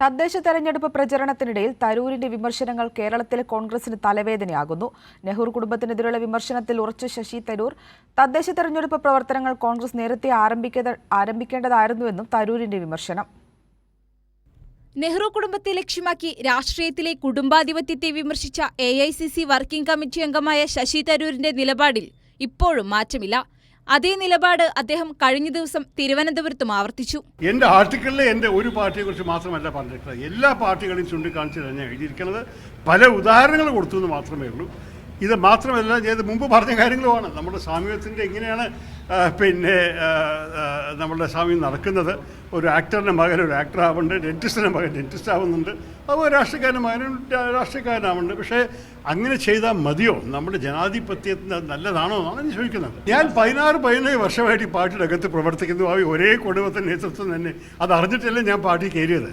തദ്ദേശ തെരഞ്ഞെടുപ്പ് പ്രചരണത്തിനിടയിൽ തരൂരിന്റെ വിമർശനങ്ങൾ കേരളത്തിലെ കോൺഗ്രസിന് തലവേദനയാകുന്നു. നെഹ്റു കുടുംബത്തിനെതിരെയുള്ള വിമർശനത്തിൽ ഉറച്ച ശശി തരൂർ തദ്ദേശ തെരഞ്ഞെടുപ്പ് പ്രവർത്തനങ്ങൾ കോൺഗ്രസ് നേരത്തെ ആരംഭിക്കേണ്ടതായിരുന്നുവെന്നും തരൂരിന്റെ വിമർശനം. നെഹ്റു കുടുംബത്തെ ലക്ഷ്യമാക്കി രാഷ്ട്രീയത്തിലെ കുടുംബാധിപത്യത്തെ വിമർശിച്ച AICC വർക്കിംഗ് കമ്മിറ്റി അംഗമായ ശശി തരൂരിന്റെ നിലപാടിൽ ഇപ്പോഴും മാറ്റമില്ല. അതേ നിലപാട് അദ്ദേഹം കഴിഞ്ഞ ദിവസം തിരുവനന്തപുരത്തും ആവർത്തിച്ചു. എന്റെ ആർട്ടിക്കിളിൽ എന്റെ ഒരു പാർട്ടിയെ കുറിച്ച് മാത്രമല്ല പറഞ്ഞിട്ടുള്ളത്, എല്ലാ പാർട്ടികളെയും ചൂണ്ടിക്കാണിച്ച് തന്നെ എഴുതിയിരിക്കുന്നത്. പല ഉദാഹരണങ്ങൾ കൊടുത്തു എന്ന് മാത്രമേ ഉള്ളൂ. ഇത് മാത്രമല്ല, ഞാൻ മുമ്പ് പറഞ്ഞ കാര്യങ്ങളുമാണ്. നമ്മുടെ സാമൂഹ്യത്തിൻ്റെ എങ്ങനെയാണ് നമ്മുടെ സാമൂഹ്യം നടക്കുന്നത്. ഒരു ആക്ടറിൻ്റെ മകൻ ഒരു ആക്ടർ ആവുന്നുണ്ട്, ഡെന്റിസ്റ്റിൻ്റെ മകൻ ഡെന്റിസ്റ്റ് ആവുന്നുണ്ട്, അപ്പോൾ രാഷ്ട്രീയക്കാരൻ്റെ മകനും രാഷ്ട്രീയക്കാരനാവുന്നുണ്ട്. പക്ഷേ അങ്ങനെ ചെയ്താൽ മതിയോ? നമ്മുടെ ജനാധിപത്യത്തിന് നല്ലതാണോ എന്നാണ് ഞാൻ ചോദിക്കുന്നത്. ഞാൻ 16-17 വർഷമായിട്ട് ഈ പാർട്ടിയുടെ അകത്ത് പ്രവർത്തിക്കുന്നു. ആ ഒരേ കുടുംബത്തിൻ്റെ നേതൃത്വം തന്നെ അത് അറിഞ്ഞിട്ടല്ലേ ഞാൻ പാർട്ടി കയറിയത്.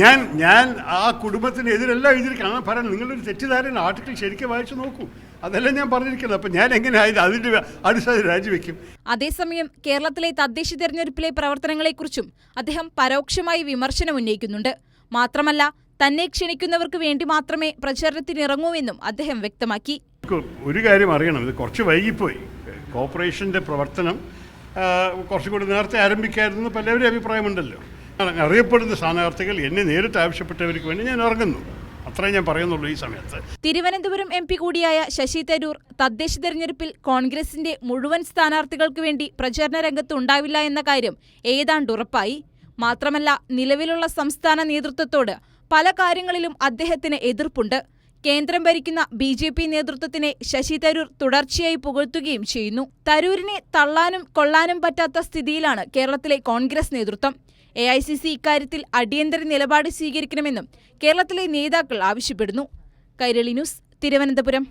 ഞാൻ ആ കുടുംബത്തിനെതിരല്ല എഴുതിയിരിക്കണം. പറയാൻ നിങ്ങളൊരു തെറ്റിദ്ധാരണ ആർട്ടിക്കിൾ ശരിക്കും വായിച്ചു നോക്കൂ. അതെല്ലാം ഞാൻ പറഞ്ഞിരിക്കുന്നത്. അപ്പം ഞാൻ എങ്ങനെ അതിൻ്റെ അടിസ്ഥാനത്തിൽ രാജിവെക്കും? അതേസമയം കേരളത്തിലെ തദ്ദേശ തെരഞ്ഞെടുപ്പിലെ പ്രവർത്തനങ്ങളെക്കുറിച്ചും അദ്ദേഹം പരോക്ഷമായി വിമർശനം ഉന്നയിക്കുന്നുണ്ട്. മാത്രമല്ല, തന്നെ ക്ഷണിക്കുന്നവർക്ക് വേണ്ടി മാത്രമേ പ്രചരണത്തിനിറങ്ങൂവെന്നും അദ്ദേഹം വ്യക്തമാക്കി. ഒരു കാര്യം അറിയണം, ഇത് കുറച്ച് വൈകിപ്പോയി. കോർപ്പറേഷൻ്റെ പ്രവർത്തനം കുറച്ചുകൂടി നേരത്തെ ആരംഭിക്കായിരുന്നു പലവരും അഭിപ്രായമുണ്ടല്ലോ. അറിയപ്പെടുന്ന സ്ഥാനാർത്ഥികൾ എന്നെ നേരിട്ട് ആവശ്യപ്പെട്ടവർക്ക് വേണ്ടി ഞാൻ ഇറങ്ങുന്നു. അത്രേ ഞാൻ പറയുന്നുള്ളൂ ഈ സമയത്ത്. തിരുവനന്തപുരം MP കൂടിയായ ശശി തരൂർ തദ്ദേശ തെരഞ്ഞെടുപ്പിൽ കോൺഗ്രസിന്റെ മുഴുവൻ സ്ഥാനാർത്ഥികൾക്ക് വേണ്ടി പ്രചരണ രംഗത്ത് ഉണ്ടാവില്ല എന്ന കാര്യം ഏതാണ്ട് ഉറപ്പായി. മാത്രമല്ല, നിലവിലുള്ള സംസ്ഥാന നേതൃത്വത്തോട് പല കാര്യങ്ങളിലും അദ്ദേഹത്തിന് എതിർപ്പുണ്ട്. കേന്ദ്രം ഭരിക്കുന്ന BJP നേതൃത്വത്തിനെ ശശി തരൂർ തുടർച്ചയായി പുകഴ്ത്തുകയും ചെയ്യുന്നു. തരൂരിനെ തള്ളാനും കൊള്ളാനും പറ്റാത്ത സ്ഥിതിയിലാണ് കേരളത്തിലെ കോൺഗ്രസ് നേതൃത്വം. AICC ഇക്കാര്യത്തിൽ അടിയന്തര നിലപാട് സ്വീകരിക്കണമെന്നും കേരളത്തിലെ നേതാക്കൾ ആവശ്യപ്പെടുന്നു. കൈരളി ന്യൂസ്, തിരുവനന്തപുരം.